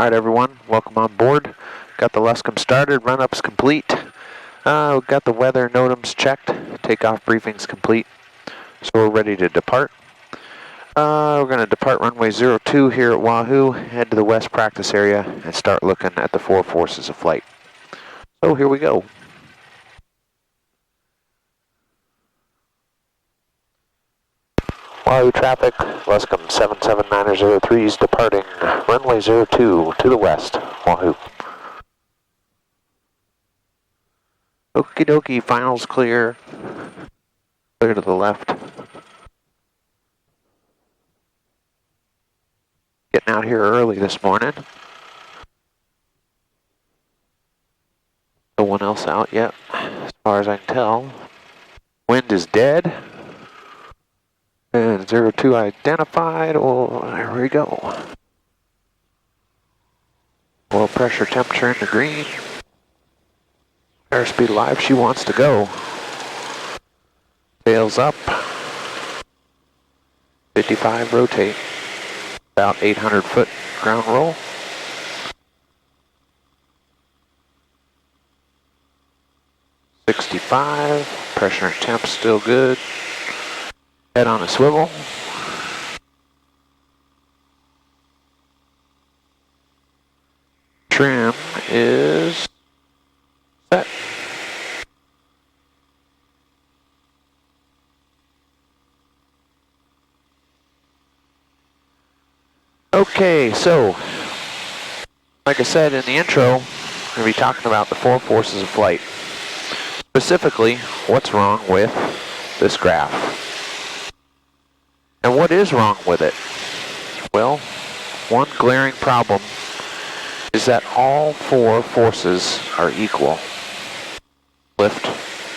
Alright everyone, welcome on board. Got the Luscombe started, run-ups complete. Got the weather NOTAMs checked, takeoff briefings complete. So we're ready to depart. We're going to depart runway 02 here at Wahoo, head to the west practice area, and start looking at the four forces of flight. So here we go. Wahoo traffic, Luscombe 77903 is departing runway 02 to the west, Wahoo. Okie dokie, finals clear. Clear to the left. Getting out here early this morning. No one else out yet, as far as I can tell. Wind is dead. And 02 identified. Oh, there we go. Oil pressure, temperature in the green. Airspeed live, she wants to go. Sails up. 55 rotate. About 800 foot ground roll. .65, pressure and temp still good. Head on a swivel. Trim is set. Okay, so, like I said in the intro, we're going to be talking about the four forces of flight. Specifically, what's wrong with this graph? And what is wrong with it? Well, one glaring problem is that all four forces are equal. Lift,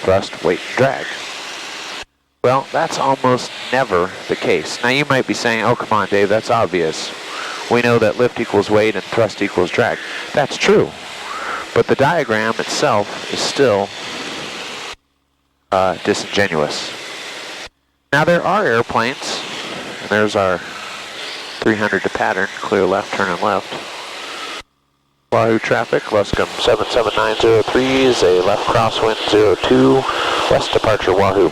thrust, weight, and drag. Well, that's almost never the case. Now you might be saying, oh come on Dave, that's obvious. We know that lift equals weight and thrust equals drag. That's true. But the diagram itself is still disingenuous. Now there are airplanes, and there's our 300 to pattern, clear left, turn and left. Wahoo traffic, Luscombe 77903 is a left crosswind 02, west departure Wahoo.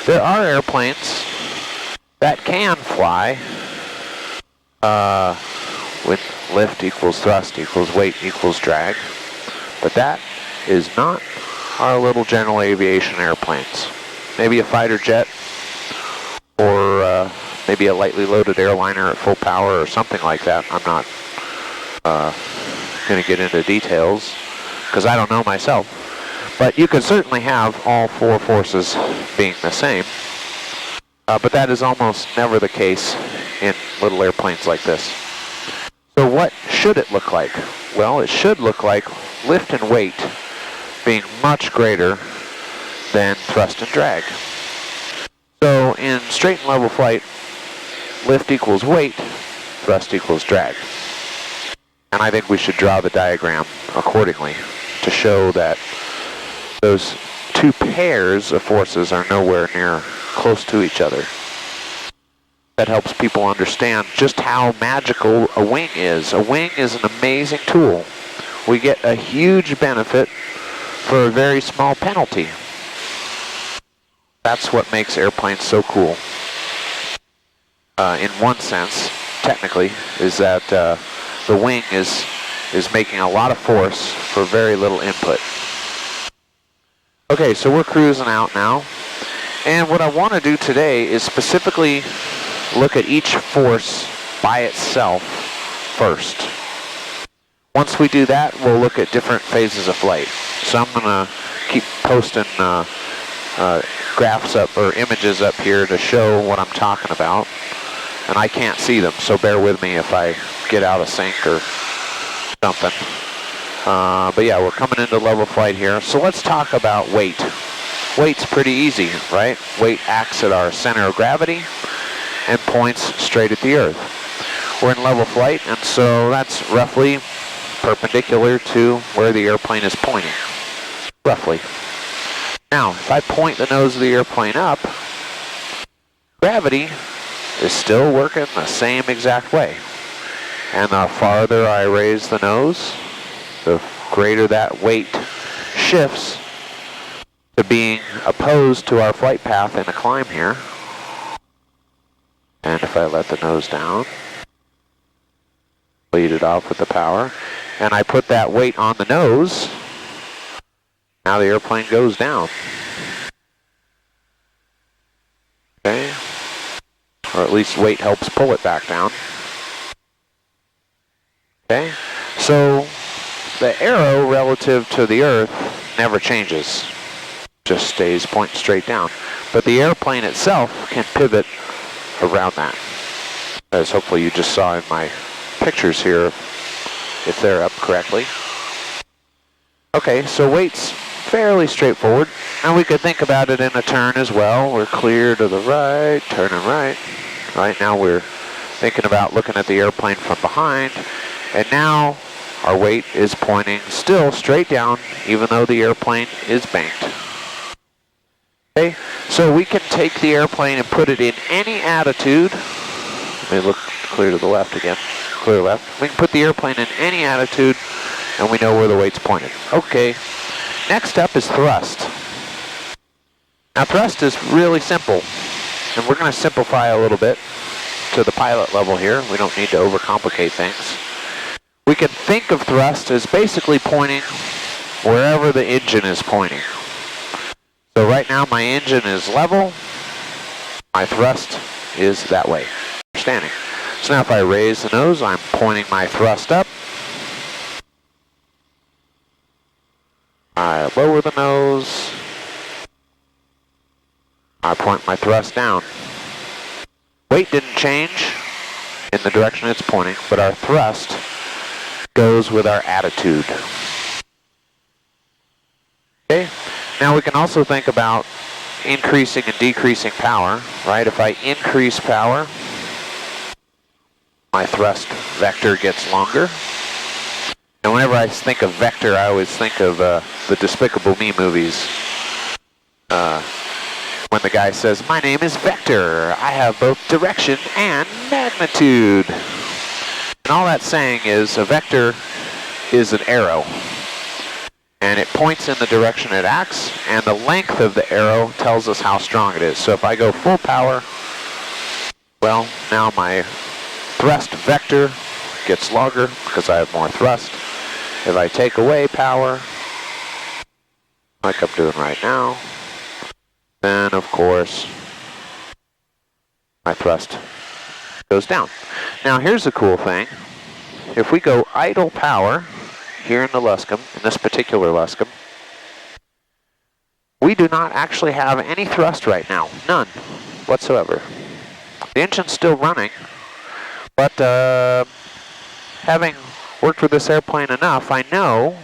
There are airplanes that can fly with lift equals thrust equals weight equals drag, but that is not our little general aviation airplanes. Maybe a fighter jet, or maybe a lightly loaded airliner at full power or something like that. I'm not going to get into details because I don't know myself. But you can certainly have all four forces being the same. But that is almost never the case in little airplanes like this. So what should it look like? Well, it should look like lift and weight being much greater than thrust and drag. So in straight and level flight, lift equals weight, thrust equals drag. And I think we should draw the diagram accordingly to show that those two pairs of forces are nowhere near close to each other. That helps people understand just how magical a wing is. A wing is an amazing tool. We get a huge benefit for a very small penalty. That's what makes airplanes so cool. In one sense, technically, is that the wing is making a lot of force for very little input. Okay, so we're cruising out now. And what I want to do today is specifically look at each force by itself first. Once we do that, we'll look at different phases of flight. So I'm going to keep posting graphs up or images up here to show what I'm talking about. And I can't see them, so bear with me if I get out of sync or something. But yeah, we're coming into level flight here. So let's talk about weight. Weight's pretty easy, right? Weight acts at our center of gravity and points straight at the Earth. We're in level flight, and so that's roughly perpendicular to where the airplane is pointing. Roughly. Now, if I point the nose of the airplane up, gravity is still working the same exact way. And the farther I raise the nose, the greater that weight shifts to being opposed to our flight path in a climb here. And if I let the nose down, lead it off with the power, and I put that weight on the nose, now the airplane goes down. Okay, or at least weight helps pull it back down. Okay, so the arrow relative to the Earth never changes, just stays pointing straight down. But the airplane itself can pivot around that, as hopefully you just saw in my pictures here, if they're up correctly. Okay, so weight's fairly straightforward. And we could think about it in a turn as well. We're clear to the right, turning right. Right now we're thinking about looking at the airplane from behind. And now our weight is pointing still straight down, even though the airplane is banked. Okay, so we can take the airplane and put it in any attitude. Let me look clear to the left again. Clear left. We can put the airplane in any attitude, and we know where the weight's pointed. Okay, next up is thrust. Now thrust is really simple, and we're going to simplify a little bit to the pilot level here. We don't need to overcomplicate things. We can think of thrust as basically pointing wherever the engine is pointing. So right now my engine is level, my thrust is that way, standing. So now if I raise the nose, I'm pointing my thrust up. I lower the nose, I point my thrust down. Weight didn't change in the direction it's pointing, but our thrust goes with our attitude. Okay, now we can also think about increasing and decreasing power, right? If I increase power, my thrust vector gets longer. And whenever I think of vector, I always think of the Despicable Me movies. When the guy says, "My name is Vector. I have both direction and magnitude." And all that's saying is a vector is an arrow. And it points in the direction it acts, and the length of the arrow tells us how strong it is. So if I go full power, well, now my thrust vector gets longer because I have more thrust. If I take away power, like I'm doing right now, then of course my thrust goes down. Now here's the cool thing. If we go idle power here in the Luscombe, in this particular Luscombe, we do not actually have any thrust right now. None whatsoever. The engine's still running, but having worked with this airplane enough, I know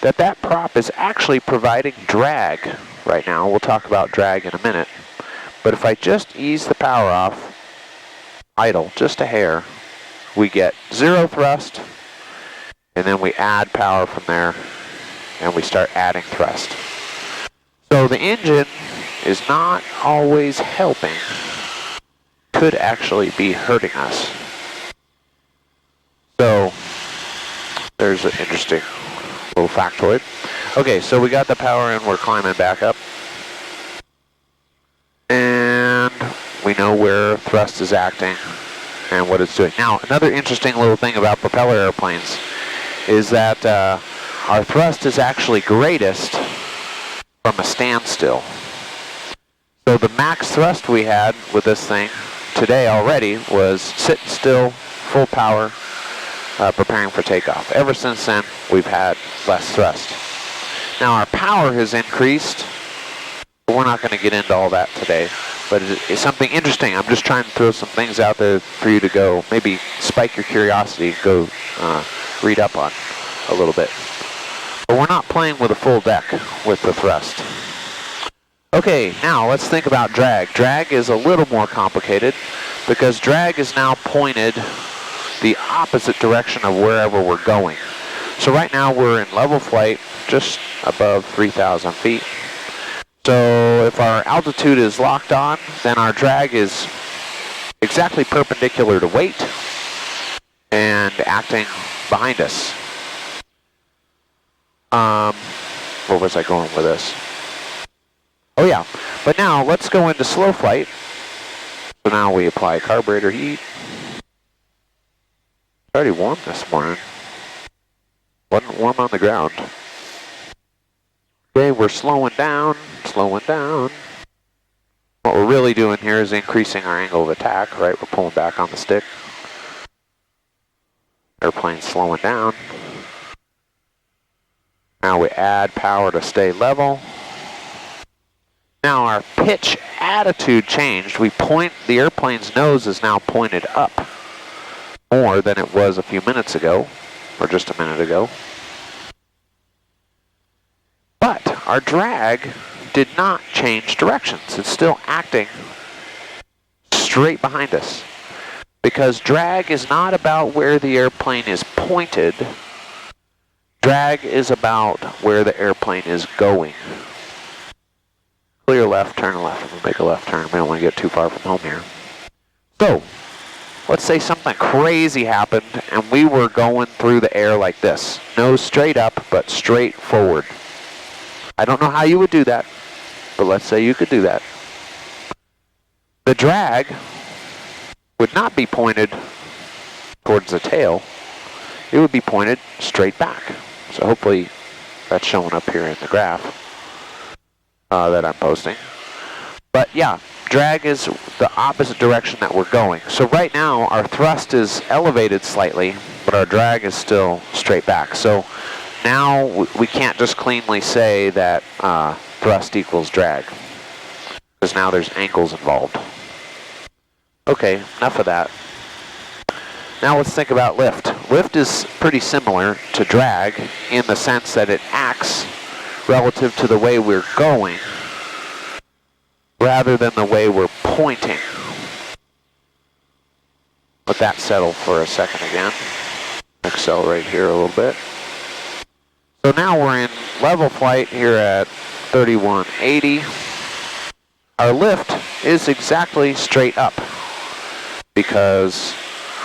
that that prop is actually providing drag right now. We'll talk about drag in a minute. But if I just ease the power off, idle, just a hair, we get zero thrust, and then we add power from there, and we start adding thrust. So the engine is not always helping. Could actually be hurting us. So there's an interesting little factoid. Okay, so we got the power and we're climbing back up. And we know where thrust is acting and what it's doing. Now, another interesting little thing about propeller airplanes is that our thrust is actually greatest from a standstill. So the max thrust we had with this thing today already was sitting still, full power, preparing for takeoff. Ever since then, we've had less thrust. Now our power has increased. We're not going to get into all that today, but it's something interesting. I'm just trying to throw some things out there for you to go, maybe spike your curiosity, go read up on a little bit. But we're not playing with a full deck with the thrust. Okay, now let's think about drag. Drag is a little more complicated because drag is now pointed the opposite direction of wherever we're going. So right now we're in level flight, just above 3,000 feet. So if our altitude is locked on, then our drag is exactly perpendicular to weight. And acting behind us. Where was I going with this? Oh yeah, but now let's go into slow flight. So now we apply carburetor heat. It's already warm this morning. Wasn't warm on the ground. Okay, we're slowing down, slowing down. What we're really doing here is increasing our angle of attack, right? We're pulling back on the stick. Airplane's slowing down. Now we add power to stay level. Now our pitch attitude changed. The airplane's nose is now pointed up more than it was a few minutes ago, or just a minute ago. But our drag did not change directions. It's still acting straight behind us. Because drag is not about where the airplane is pointed. Drag is about where the airplane is going. Clear left, turn left. We'll make a left turn. We don't want to get too far from home here. So, let's say something crazy happened and we were going through the air like this. Nose straight up, but straight forward. I don't know how you would do that, but let's say you could do that. The drag would not be pointed towards the tail. It would be pointed straight back. So hopefully that's showing up here in the graph that I'm posting. But yeah, drag is the opposite direction that we're going. So right now our thrust is elevated slightly, but our drag is still straight back. So now we can't just cleanly say that thrust equals drag, because now there's angles involved. Okay, enough of that. Now let's think about lift. Lift is pretty similar to drag in the sense that it acts relative to the way we're going rather than the way we're pointing. Let that settle for a second again. Accelerate here a little bit. So now we're in level flight here at 3180. Our lift is exactly straight up because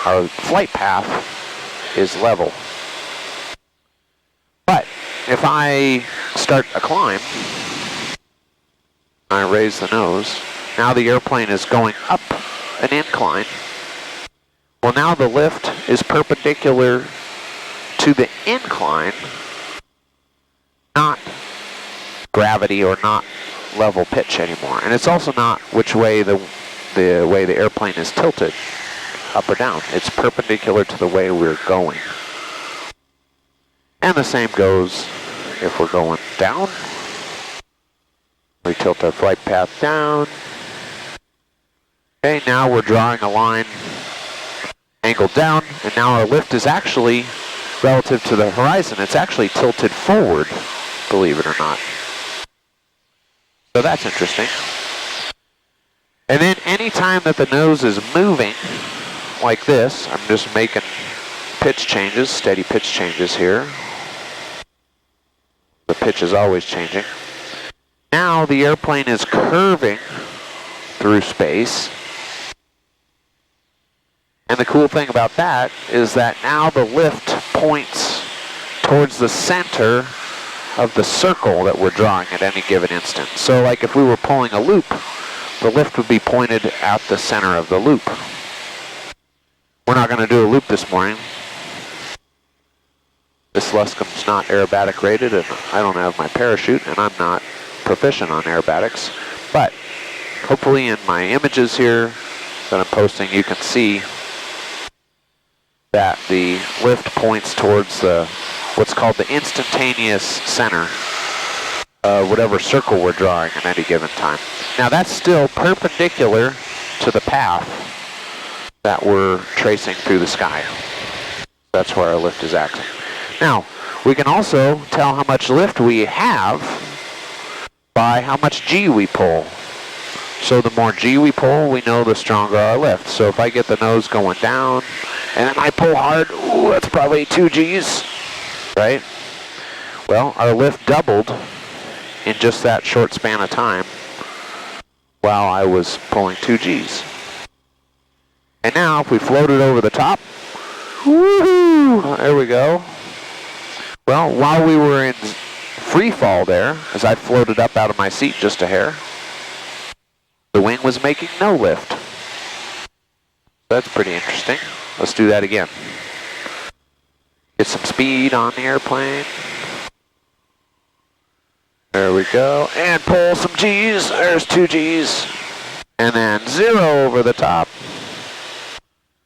our flight path is level. But if I start a climb, I raise the nose, now the airplane is going up an incline. Well, now the lift is perpendicular to the incline, not gravity or not level pitch anymore. And it's also not which way the way the airplane is tilted, up or down. It's perpendicular to the way we're going. And the same goes if we're going down. We tilt our flight path down. Okay, now we're drawing a line angled down, and now our lift is actually relative to the horizon. It's actually tilted forward, believe it or not. So that's interesting. And then any time that the nose is moving like this, I'm just making pitch changes, steady pitch changes here. The pitch is always changing. Now the airplane is curving through space. And the cool thing about that is that now the lift points towards the center of the circle that we're drawing at any given instant. So like if we were pulling a loop, the lift would be pointed at the center of the loop. We're not going to do a loop this morning. This Luscombe's not aerobatic rated, and I don't have my parachute, and I'm not proficient on aerobatics. But hopefully in my images here that I'm posting, you can see that the lift points towards what's called the instantaneous center of whatever circle we're drawing at any given time. Now that's still perpendicular to the path that we're tracing through the sky. That's where our lift is acting. Now, we can also tell how much lift we have by how much G we pull. So the more G we pull, we know the stronger our lift. So if I get the nose going down and then I pull hard, ooh, that's probably 2 Gs, right? Well, our lift doubled in just that short span of time while I was pulling 2 Gs. And now if we float it over the top, woohoo! Woo, there we go. Well, while we were in free fall there, as I floated up out of my seat just a hair, the wing was making no lift. That's pretty interesting. Let's do that again. Get some speed on the airplane. There we go. And pull some G's. There's 2 G's. And then 0 over the top.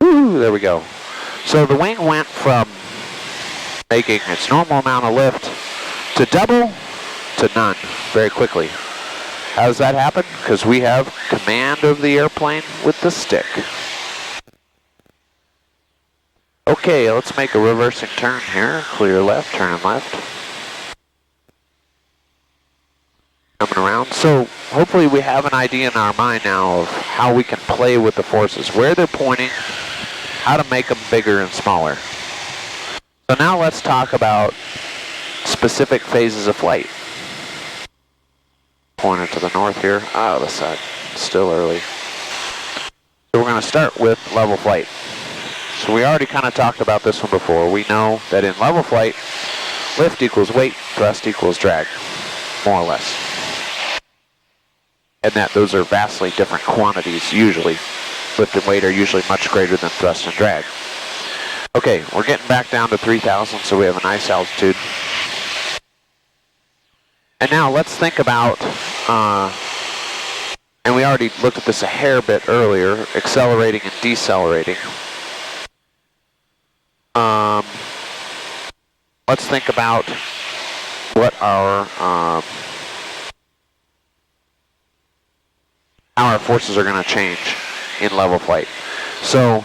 Woo, there we go. So the wing went from making its normal amount of lift to double to none very quickly. How does that happen? Because we have command of the airplane with the stick. Okay, let's make a reversing turn here. Clear left, turn left. Coming around. So hopefully we have an idea in our mind now of how we can play with the forces, where they're pointing, how to make them bigger and smaller. So now let's talk about specific phases of flight. Pointer to the north here. Oh, the sun. Still early. So we're going to start with level flight. So we already kind of talked about this one before. We know that in level flight, lift equals weight, thrust equals drag, more or less. And that those are vastly different quantities usually. Lift and weight are usually much greater than thrust and drag. Okay, we're getting back down to 3,000, so we have a nice altitude. And now let's think about, and we already looked at this a hair bit earlier, accelerating and decelerating. Let's think about what our how our forces are going to change in level flight. So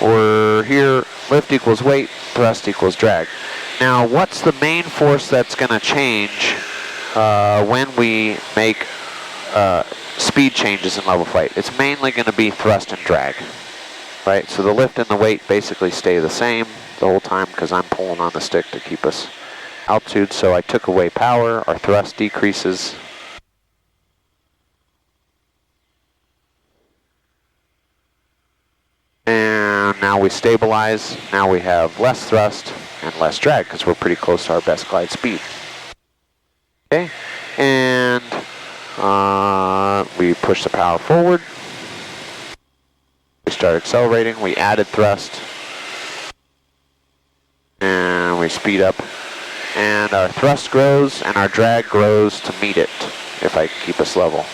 we're here, lift equals weight, thrust equals drag. Now what's the main force that's going to change when we make speed changes in level flight? It's mainly going to be thrust and drag, right? So the lift and the weight basically stay the same the whole time because I'm pulling on the stick to keep us altitude. So I took away power, our thrust decreases. And now we stabilize. Now we have less thrust and less drag because we're pretty close to our best glide speed. Okay, and we push the power forward. We start accelerating. We added thrust. And we speed up. And our thrust grows and our drag grows to meet it if I keep us level.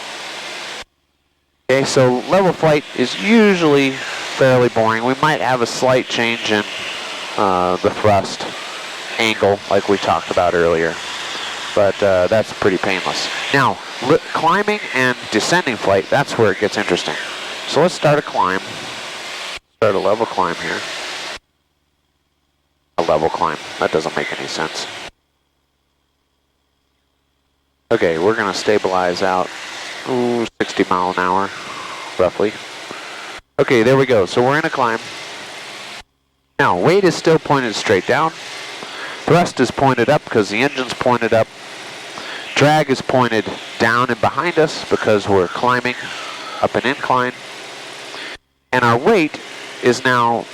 Okay, so level flight is usually fairly boring. We might have a slight change in the thrust angle like we talked about earlier. But that's pretty painless. Now, climbing and descending flight, that's where it gets interesting. So let's start a climb. Start a level climb here. A level climb. That doesn't make any sense. Okay, we're going to stabilize out 60 mile an hour, roughly. Okay, there we go. So we're in a climb. Now, weight is still pointed straight down. Thrust is pointed up because the engine's pointed up. Drag is pointed down and behind us because we're climbing up an incline. And our weight is now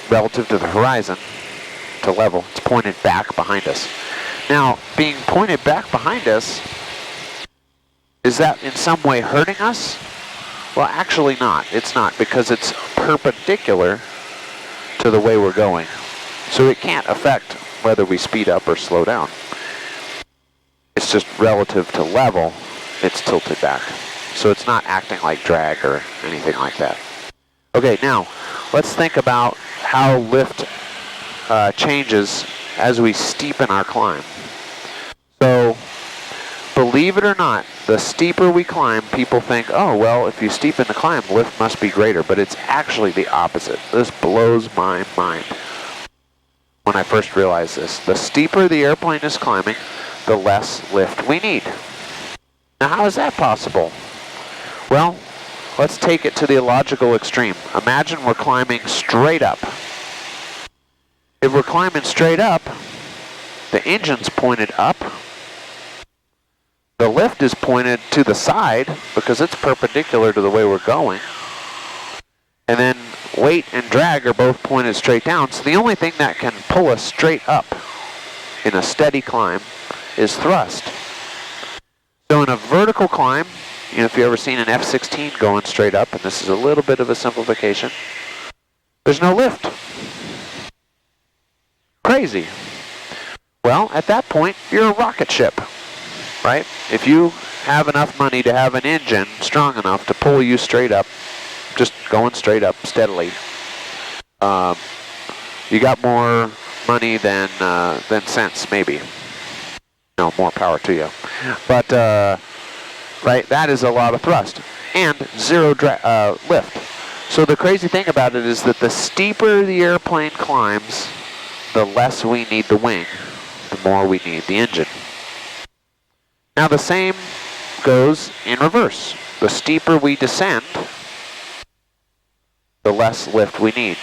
relative to the horizon, to level. It's pointed back behind us. Now, being pointed back behind us, is that in some way hurting us? Well, actually not. It's not, because it's perpendicular to the way we're going. So it can't affect whether we speed up or slow down. It's just relative to level, it's tilted back. So it's not acting like drag or anything like that. Okay, now let's think about how lift changes as we steepen our climb. So, believe it or not, the steeper we climb, people think, oh, well, if you steepen the climb, lift must be greater. But it's actually the opposite. This blows my mind when I first realized this. The steeper the airplane is climbing, the less lift we need. Now, how is that possible? Well, let's take it to the illogical extreme. Imagine we're climbing straight up. If we're climbing straight up, the engine's pointed up. The lift is pointed to the side because it's perpendicular to the way we're going. And then weight and drag are both pointed straight down. So the only thing that can pull us straight up in a steady climb is thrust. So in a vertical climb, you know, if you've ever seen an F-16 going straight up, and this is a little bit of a simplification, there's no lift. Crazy. Well, at that point, you're a rocket ship, right? If you have enough money to have an engine strong enough to pull you straight up, just going straight up steadily, you got more money than sense, maybe. No, more power to you. But, right, that is a lot of thrust and zero lift. So the crazy thing about it is that the steeper the airplane climbs, the less we need the wing, the more we need the engine. Now the same goes in reverse. The steeper we descend, the less lift we need.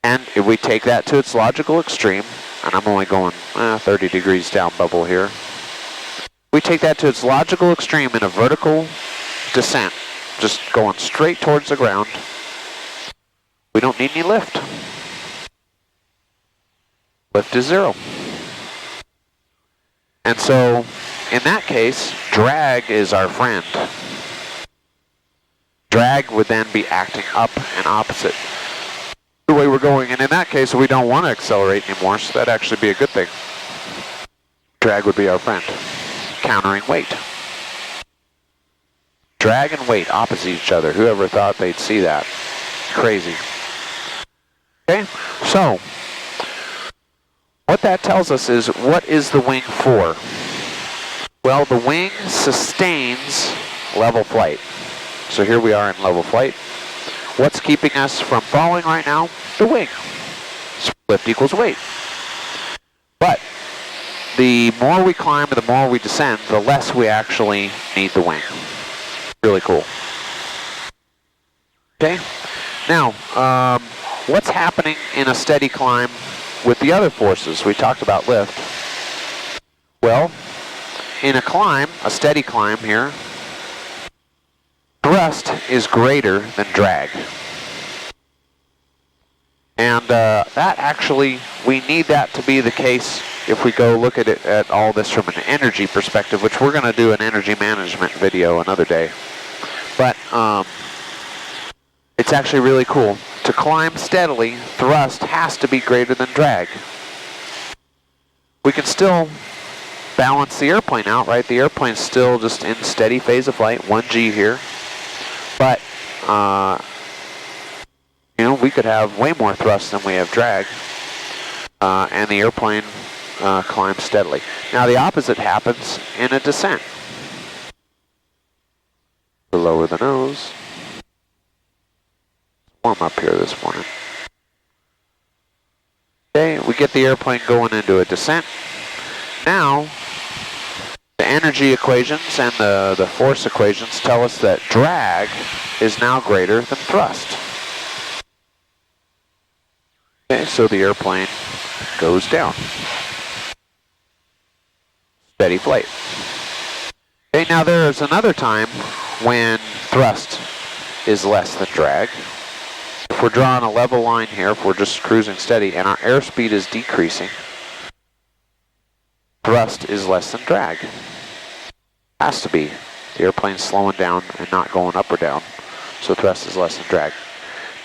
And if we take that to its logical extreme, and I'm only going 30 degrees down bubble here, we take that to its logical extreme in a vertical descent, just going straight towards the ground, we don't need any lift. Lift is zero. And so, in that case, drag is our friend. Drag would then be acting up and opposite the way we're going, and in that case, we don't want to accelerate anymore, so that'd actually be a good thing. Drag would be our friend. Countering weight. Drag and weight opposite each other. Whoever thought they'd see that? Crazy. Okay, so what that tells us is, what is the wing for? Well, the wing sustains level flight. So here we are in level flight. What's keeping us from falling right now? The wing. So lift equals weight. But the more we climb and the more we descend, the less we actually need the wing. Really cool. Okay, now, what's happening in a steady climb with the other forces? We talked about lift. Well, in a climb, a steady climb here, thrust is greater than drag. And that actually, we need that to be the case if we go look at it at all this from an energy perspective, which we're going to do an energy management video another day. But it's actually really cool. To climb steadily, thrust has to be greater than drag. We can still balance the airplane out, right? The airplane's still just in steady phase of flight, 1G here. But, you know, we could have way more thrust than we have drag, and the airplane climbs steadily. Now the opposite happens in a descent. Lower the nose. Warm up here this morning. Okay, we get the airplane going into a descent. Now, the energy equations and the force equations tell us that drag is now greater than thrust. Okay, so the airplane goes down. Steady flight. Okay, now there is another time when thrust is less than drag. If we're drawing a level line here, if we're just cruising steady and our airspeed is decreasing, thrust is less than drag. Has to be. The airplane's slowing down and not going up or down, so thrust is less than drag.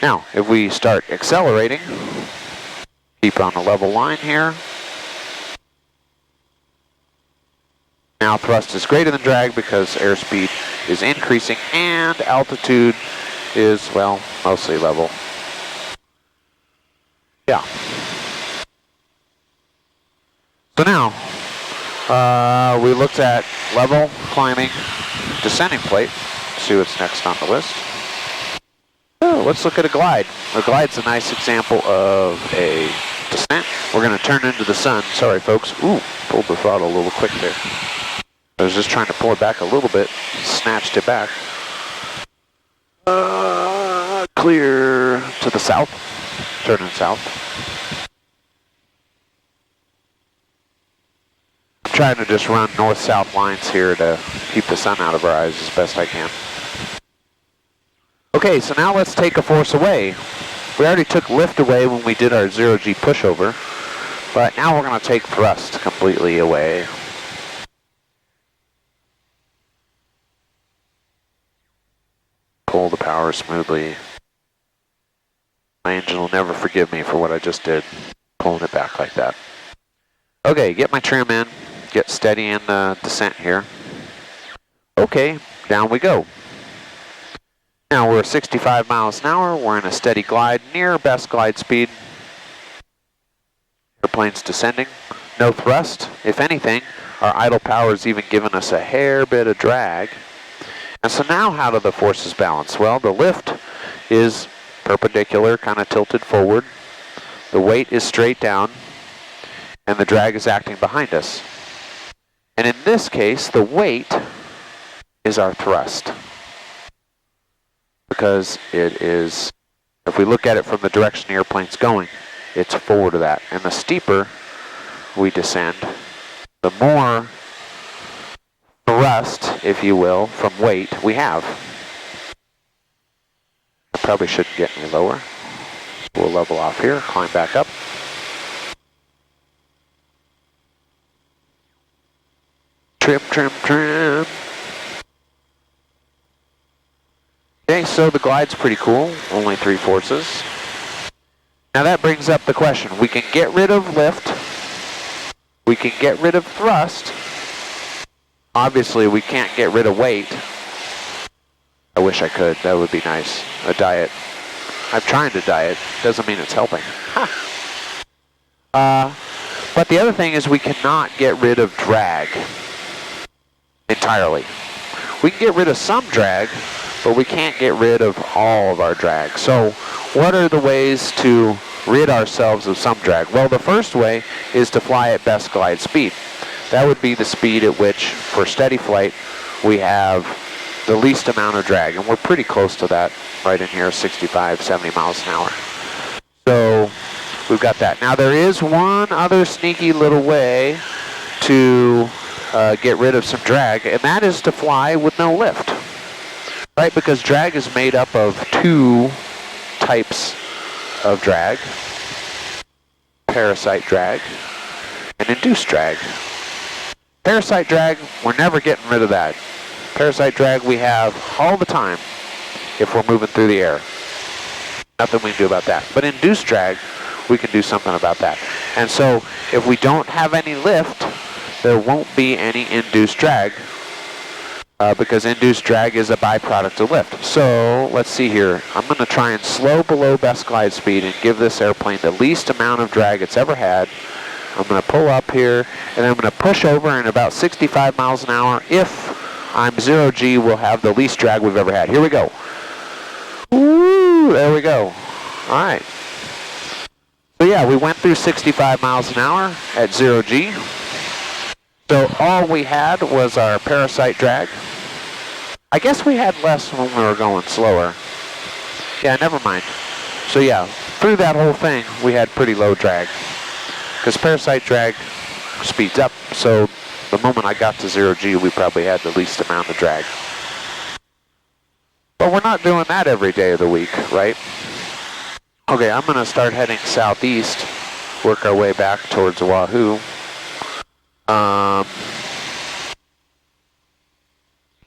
Now, if we start accelerating, keep on a level line here. Now thrust is greater than drag because airspeed is increasing and altitude is, well, mostly level. Yeah. So now, we looked at level, climbing, descending plate. See what's next on the list. Oh, let's look at a glide. A glide's a nice example of a descent. We're going to turn into the sun. Sorry, folks. Ooh, pulled the throttle a little quick there. I was just trying to pull it back a little bit, snatched it back. Clear to the south, turning south. I'm trying to just run north-south lines here to keep the sun out of our eyes as best I can. Okay, so now let's take a force away. We already took lift away when we did our 0G pushover. But now we're going to take thrust completely away. Pull the power smoothly. My engine will never forgive me for what I just did, pulling it back like that. Okay, get my trim in, get steady in the descent here. Okay, down we go. Now we're 65 miles an hour, we're in a steady glide, near best glide speed. Airplane's descending, no thrust. If anything, our idle power is even giving us a hair bit of drag. And so now how do the forces balance? Well, the lift is perpendicular, kind of tilted forward. The weight is straight down, and the drag is acting behind us. And in this case, the weight is our thrust. Because it is, if we look at it from the direction the airplane's going, it's forward of that. And the steeper we descend, the more thrust, if you will, from weight we have. I probably shouldn't get any lower. We'll level off here, climb back up. Trim, trim, trim. Okay, so the glide's pretty cool, only 3 forces. Now that brings up the question. We can get rid of lift. We can get rid of thrust. Obviously, we can't get rid of weight. I wish I could. That would be nice. A diet. I'm trying to diet. Doesn't mean it's helping. But the other thing is we cannot get rid of drag entirely. We can get rid of some drag, but we can't get rid of all of our drag. So what are the ways to rid ourselves of some drag? Well, the first way is to fly at best glide speed. That would be the speed at which, for steady flight, we have the least amount of drag. And we're pretty close to that right in here, 65, 70 miles an hour. So we've got that. Now there is one other sneaky little way to get rid of some drag, and that is to fly with no lift. Right, because drag is made up of 2 types of drag. Parasite drag and induced drag. Parasite drag, we're never getting rid of that. Parasite drag we have all the time if we're moving through the air. Nothing we can do about that. But induced drag, we can do something about that. And so if we don't have any lift, there won't be any induced drag because induced drag is a byproduct of lift. So let's see here. I'm going to try and slow below best glide speed and give this airplane the least amount of drag it's ever had. I'm going to pull up here, and I'm going to push over, and about 65 miles an hour, if I'm 0G, we'll have the least drag we've ever had. Here we go. Woo, there we go. All right. So yeah, we went through 65 miles an hour at 0G. So all we had was our parasite drag. I guess we had less when we were going slower. Yeah, never mind. So yeah, through that whole thing, we had pretty low drag. Because parasite drag speeds up, so the moment I got to 0G, we probably had the least amount of drag. But we're not doing that every day of the week, right? Okay, I'm going to start heading southeast, work our way back towards Wahoo.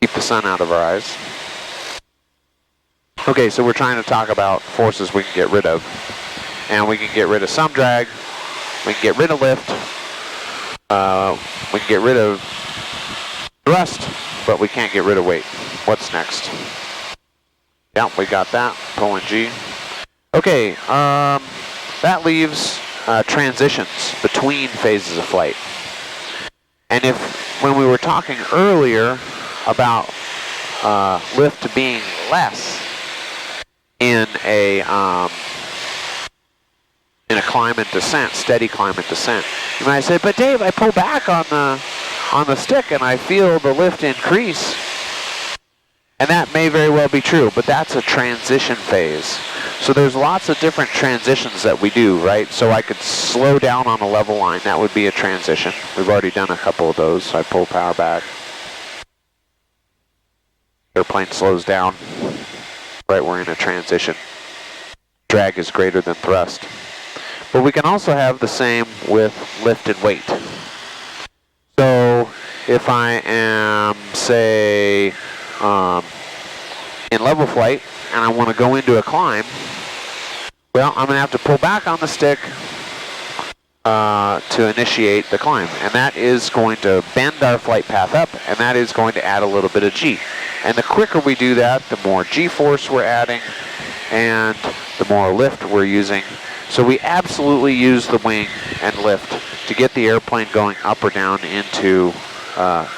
Keep the sun out of our eyes. Okay, so we're trying to talk about forces we can get rid of. And we can get rid of some drag. We can get rid of lift. We can get rid of thrust, but we can't get rid of weight. What's next? Yeah, we got that. Pulling G. Okay, that leaves transitions between phases of flight. And when we were talking earlier about lift being less in a climb and descent, steady climb and descent, you might say, but Dave, I pull back on the stick and I feel the lift increase. And that may very well be true, but that's a transition phase. So there's lots of different transitions that we do, right? So I could slow down on a level line. That would be a transition. We've already done a couple of those. So I pull power back. Airplane slows down. Right, we're in a transition. Drag is greater than thrust. But we can also have the same with lift and weight. So if I am, say, in level flight and I want to go into a climb, well, I'm going to have to pull back on the stick to initiate the climb. And that is going to bend our flight path up, and that is going to add a little bit of G. And the quicker we do that, the more G-force we're adding, and the more lift we're using. So we absolutely use the wing and lift to get the airplane going up or down into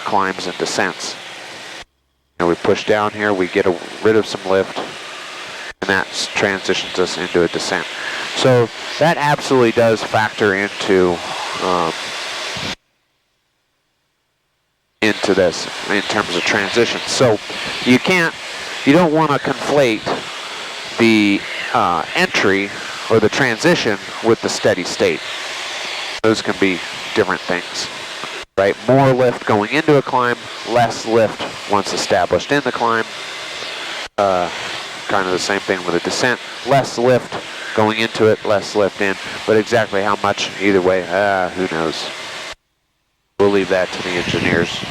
climbs and descents. We push down here, we get rid of some lift, and that transitions us into a descent. So that absolutely does factor into this in terms of transition. So you don't want to conflate the entry or the transition with the steady state. Those can be different things, right? More lift going into a climb, less lift once established in the climb. Kind of the same thing with a descent. Less lift going into it, less lift in. But exactly how much, either way, who knows? We'll leave that to the engineers.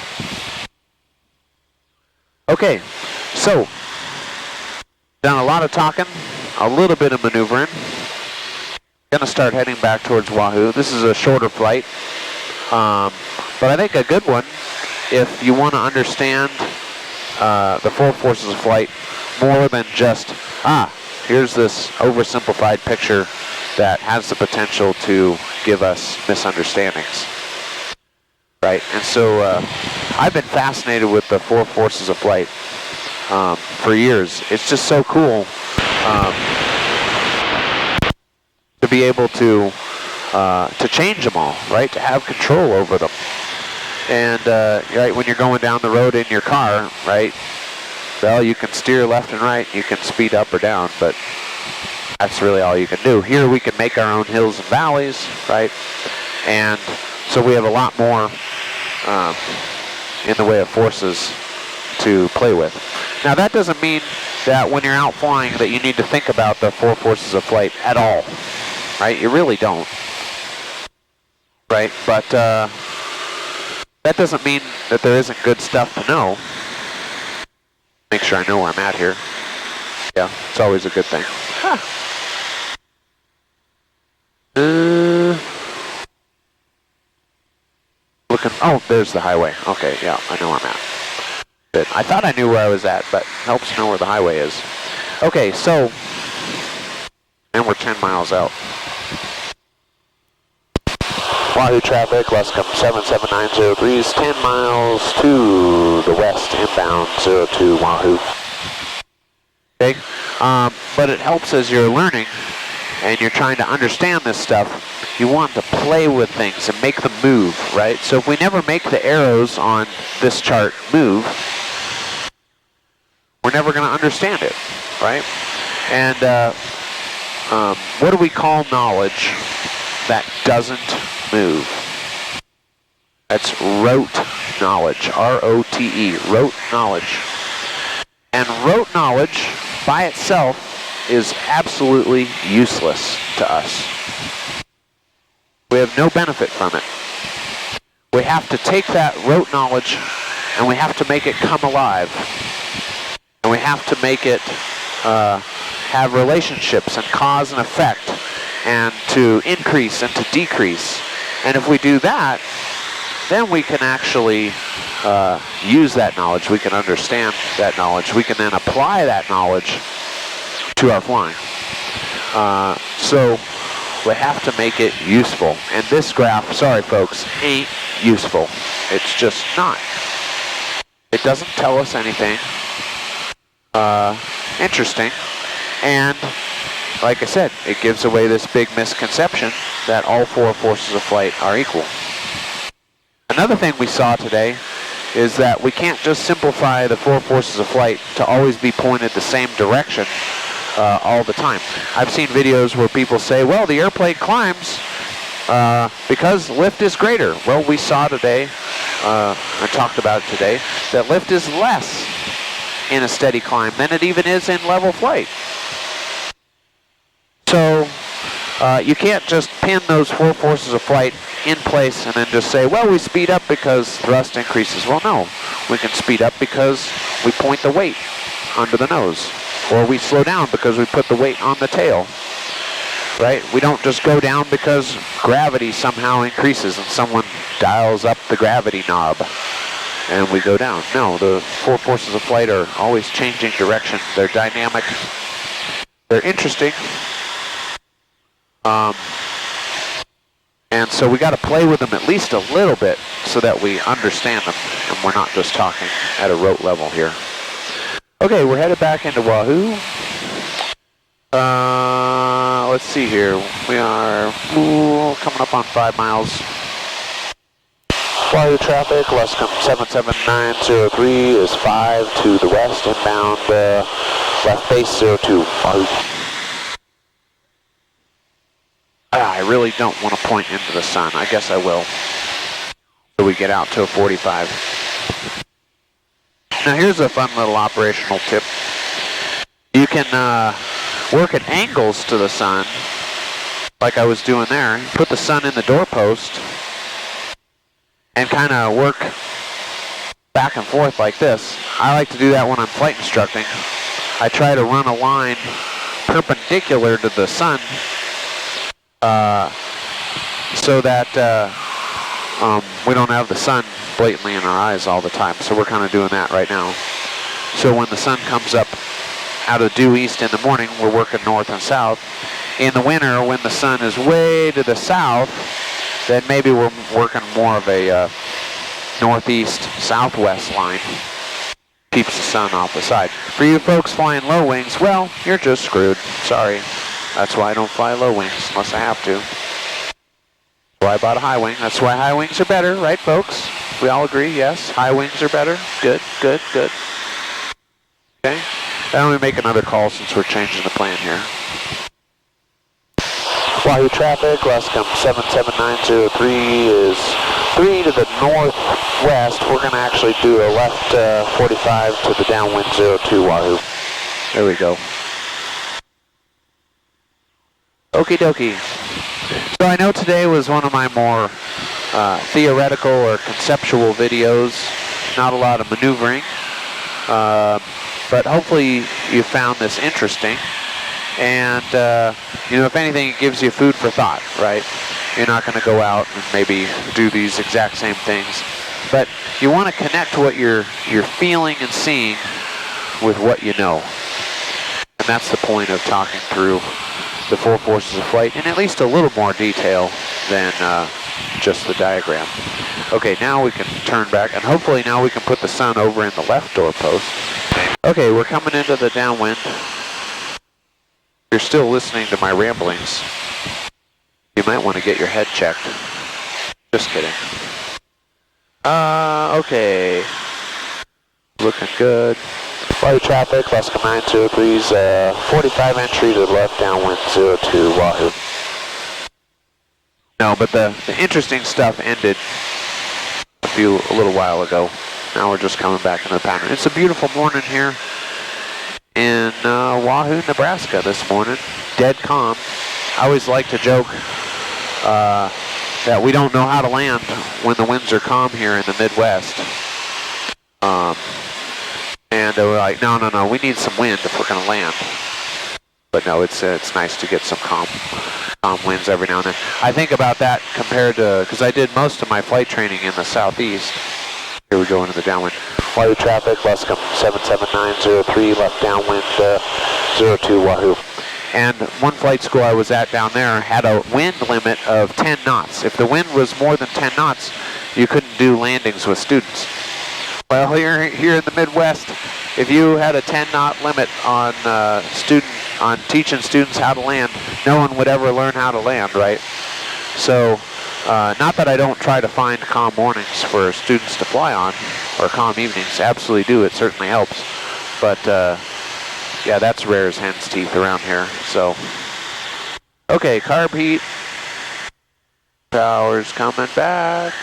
Okay, so done a lot of talking, a little bit of maneuvering. Gonna start heading back towards Wahoo. This is a shorter flight, but I think a good one if you want to understand the four forces of flight more than just, here's this oversimplified picture that has the potential to give us misunderstandings, right? And so I've been fascinated with the four forces of flight for years. It's just so cool to be able to change them all, right? To have control over them. And right, when you're going down the road in your car, right? Well, you can steer left and right, you can speed up or down, but that's really all you can do. Here we can make our own hills and valleys, right? And so we have a lot more in the way of forces to play with. Now that doesn't mean that when you're out flying that you need to think about the four forces of flight at all, right? You really don't, right? But that doesn't mean that there isn't good stuff to know. Make sure I know where I'm at here. Yeah, it's always a good thing. Looking, oh, there's the highway. Okay, yeah, I know where I'm at. Good. I thought I knew where I was at, but helps to know where the highway is. Okay, so, and we're 10 miles out. Wahoo traffic, Luscombe 7790 degrees, 10 miles to the west, inbound 02 Wahoo. Okay, but it helps as you're learning and you're trying to understand this stuff. You want to play with things and make them move, right? So if we never make the arrows on this chart move, we're never going to understand it, right? And what do we call knowledge that doesn't move? That's rote knowledge, R-O-T-E, rote knowledge. And rote knowledge by itself is absolutely useless to us. We have no benefit from it. We have to take that rote knowledge and we have to make it come alive. And we have to make it have relationships and cause and effect, and to increase and to decrease. And if we do that, then we can actually use that knowledge. We can understand that knowledge. We can then apply that knowledge to our flying. So we have to make it useful. And this graph, sorry folks, ain't useful. It's just not. It doesn't tell us anything interesting. And like I said, it gives away this big misconception that all four forces of flight are equal. Another thing we saw today is that we can't just simplify the four forces of flight to always be pointed the same direction all the time. I've seen videos where people say, well, the airplane climbs because lift is greater. Well, we saw today, I talked about it today, that lift is less in a steady climb than it even is in level flight. So You can't just pin those 4 forces of flight in place and then just say, well, we speed up because thrust increases. Well, no. We can speed up because we point the weight under the nose. Or we slow down because we put the weight on the tail. Right? We don't just go down because gravity somehow increases and someone dials up the gravity knob and we go down. No, the 4 forces of flight are always changing direction. They're dynamic. They're interesting. And so we got to play with them at least a little bit so that we understand them and we're not just talking at a rote level here. Okay, we're headed back into Wahoo. Let's see here. We are coming up on 5 miles. Wahoo traffic, Luscombe 77903 is 5 to the west, inbound left base 02, Wahoo. I really don't want to point into the sun. I guess I will. So we get out to a 45. Now here's a fun little operational tip. You can work at angles to the sun, like I was doing there. Put the sun in the doorpost and kind of work back and forth like this. I like to do that when I'm flight instructing. I try to run a line perpendicular to the sun so that we don't have the sun blatantly in our eyes all the time. So we're kind of doing that right now. So when the sun comes up out of due east in the morning, we're working north and south. In the winter, when the sun is way to the south, then maybe we're working more of a northeast southwest line. Keeps the sun off the side. For you folks flying low wings, well, you're just screwed. Sorry. That's why I don't fly low wings unless I have to. That's why I bought a high wing. That's why high wings are better, right, folks? We all agree, yes? High wings are better? Good, good, good. Okay. Why don't we make another call since we're changing the plan here? Wahoo traffic, Luscombe 77903 is 3 to the northwest. We're going to actually do a left 45 to the downwind 02 Wahoo. There we go. Okie dokie. So I know today was one of my more theoretical or conceptual videos. Not a lot of maneuvering. But hopefully you found this interesting. And, you know, if anything, it gives you food for thought, right? You're not going to go out and maybe do these exact same things. But you want to connect what you're feeling and seeing with what you know. And that's the point of talking through the 4 forces of flight in at least a little more detail than just the diagram. Okay, now we can turn back, and hopefully now we can put the sun over in the left doorpost. Okay, we're coming into the downwind. You're still listening to my ramblings. You might want to get your head checked. Just kidding. Okay. Looking good. Wahoo traffic, Luscombe 923's 45 entry to the left, downwind 02 Wahoo. No, but the interesting stuff ended a little while ago. Now we're just coming back into the pattern. It's a beautiful morning here in Wahoo, Nebraska this morning. Dead calm. I always like to joke that we don't know how to land when the winds are calm here in the Midwest. And we're like, no, we need some wind if we're going to land. But no, it's nice to get some calm winds every now and then. I think about that compared to, because I did most of my flight training in the southeast. Here we go into the downwind. Wahoo traffic, Luscombe 77903, left downwind 02 Wahoo. And one flight school I was at down there had a wind limit of 10 knots. If the wind was more than 10 knots, you couldn't do landings with students. Well, here in the Midwest, if you had a 10-knot limit on teaching students how to land, no one would ever learn how to land, right? So, not that I don't try to find calm mornings for students to fly on, or calm evenings. Absolutely do. It certainly helps. But, yeah, that's rare as hen's teeth around here. So, okay, carb heat. Power's coming back.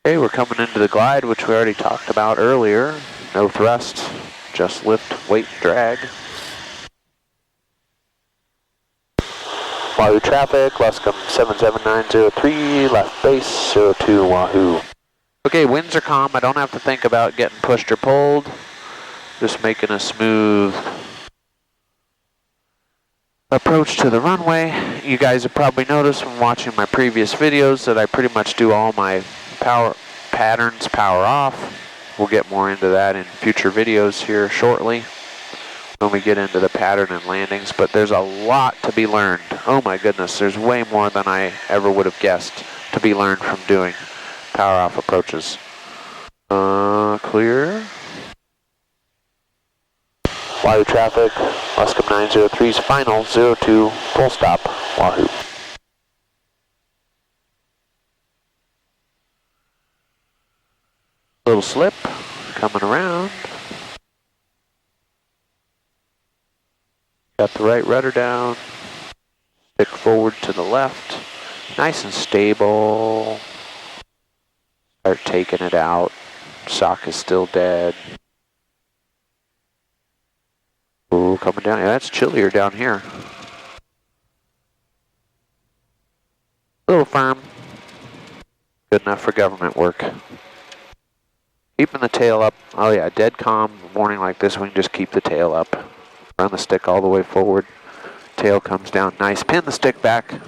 Okay, we're coming into the glide, which we already talked about earlier. No thrust, just lift, weight, drag. Wahoo traffic, Luscombe 77903, left base, 02 Wahoo. Okay, winds are calm. I don't have to think about getting pushed or pulled. Just making a smooth approach to the runway. You guys have probably noticed from watching my previous videos that I pretty much do all my power patterns power off. We'll get more into that in future videos here shortly when we get into the pattern and landings, but there's a lot to be learned. Oh my goodness, there's way more than I ever would have guessed to be learned from doing power off approaches. Clear. Wahoo traffic, Luscombe 903's final, 02, full stop, Wahoo. Little slip, coming around. Got the right rudder down, stick forward to the left, nice and stable. Start taking it out, sock is still dead. Ooh, coming down, yeah, that's chillier down here. A little firm, good enough for government work. Keeping the tail up, oh yeah, dead calm, morning like this, we can just keep the tail up. Run the stick all the way forward, tail comes down, nice, pin the stick back.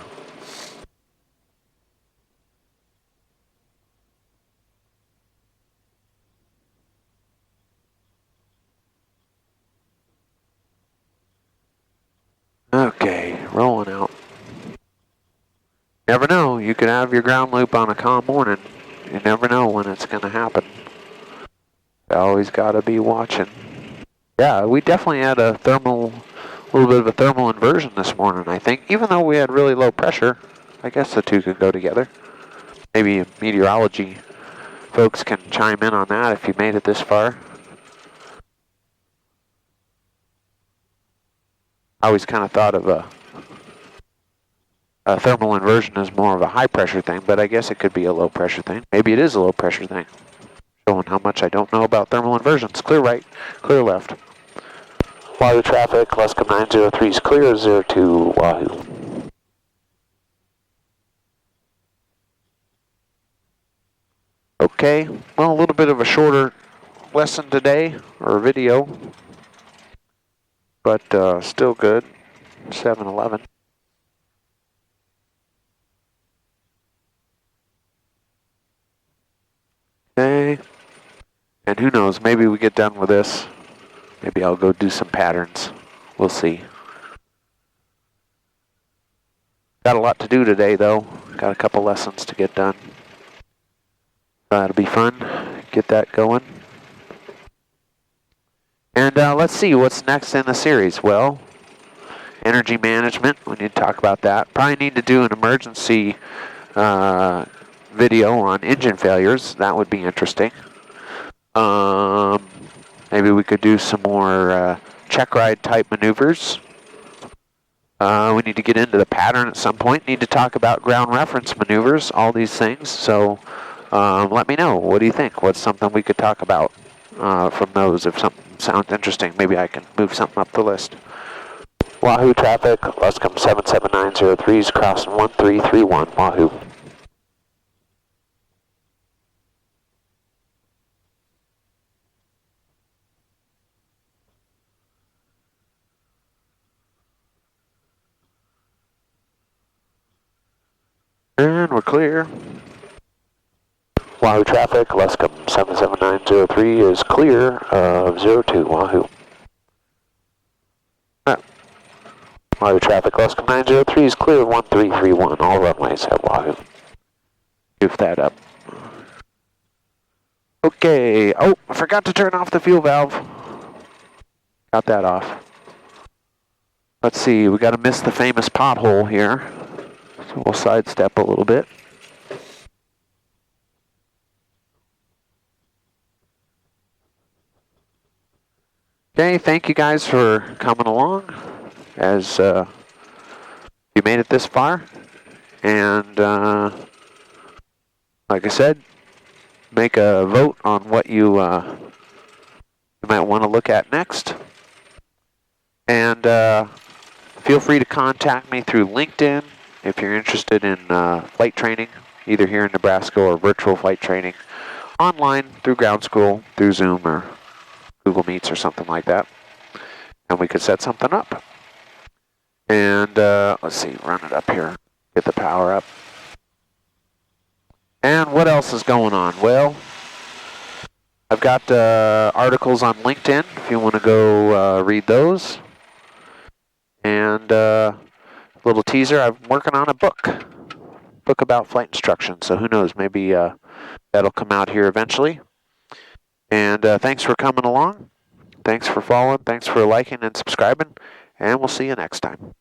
Okay, rolling out. Never know, you could have your ground loop on a calm morning. You never know when it's going to happen. You always got to be watching. Yeah, we definitely had a little bit of a thermal inversion this morning, I think. Even though we had really low pressure, I guess the two could go together. Maybe meteorology folks can chime in on that if you made it this far. I always kind of thought of a thermal inversion as more of a high pressure thing, but I guess it could be a low pressure thing. Maybe it is a low pressure thing. Showing how much I don't know about thermal inversions. Clear right, clear left. Wahoo traffic, Luscombe 903 is clear, 02 Wahoo. Okay, well, a little bit of a shorter lesson today, or video, but still good, 7-11. Okay, and who knows, maybe we get done with this. Maybe I'll go do some patterns. We'll see. Got a lot to do today, though. Got a couple lessons to get done. That'll be fun. Get that going. And let's see what's next in the series. Well, energy management. We need to talk about that. Probably need to do an emergency video on engine failures. That would be interesting. Maybe we could do some more check ride type maneuvers. We need to get into the pattern at some point. Need to talk about ground reference maneuvers, all these things. So let me know. What do you think? What's something we could talk about from those? If something sounds interesting, maybe I can move something up the list. Wahoo traffic, Luscombe 77903 is crossing 1331, Wahoo. And we're clear. Wahoo traffic, Luscombe 77903 is clear of 02, Wahoo. Wahoo traffic, Luscombe 903 is clear of 1331, all runways at Wahoo. Goof that up. Okay, oh, I forgot to turn off the fuel valve. Got that off. Let's see, we got to miss the famous pothole here. So we'll sidestep a little bit. Okay, thank you guys for coming along as you made it this far. And like I said, make a vote on what you might want to look at next. And if Feel free to contact me through LinkedIn if you're interested in flight training, either here in Nebraska or virtual flight training, online through ground school, through Zoom or Google Meets or something like that. And we could set something up. And let's see, run it up here, get the power up. And what else is going on? Well, I've got articles on LinkedIn if you want to go read those. And little teaser, I'm working on a book about flight instruction. So who knows, maybe that'll come out here eventually. And thanks for coming along. Thanks for following. Thanks for liking and subscribing. And we'll see you next time.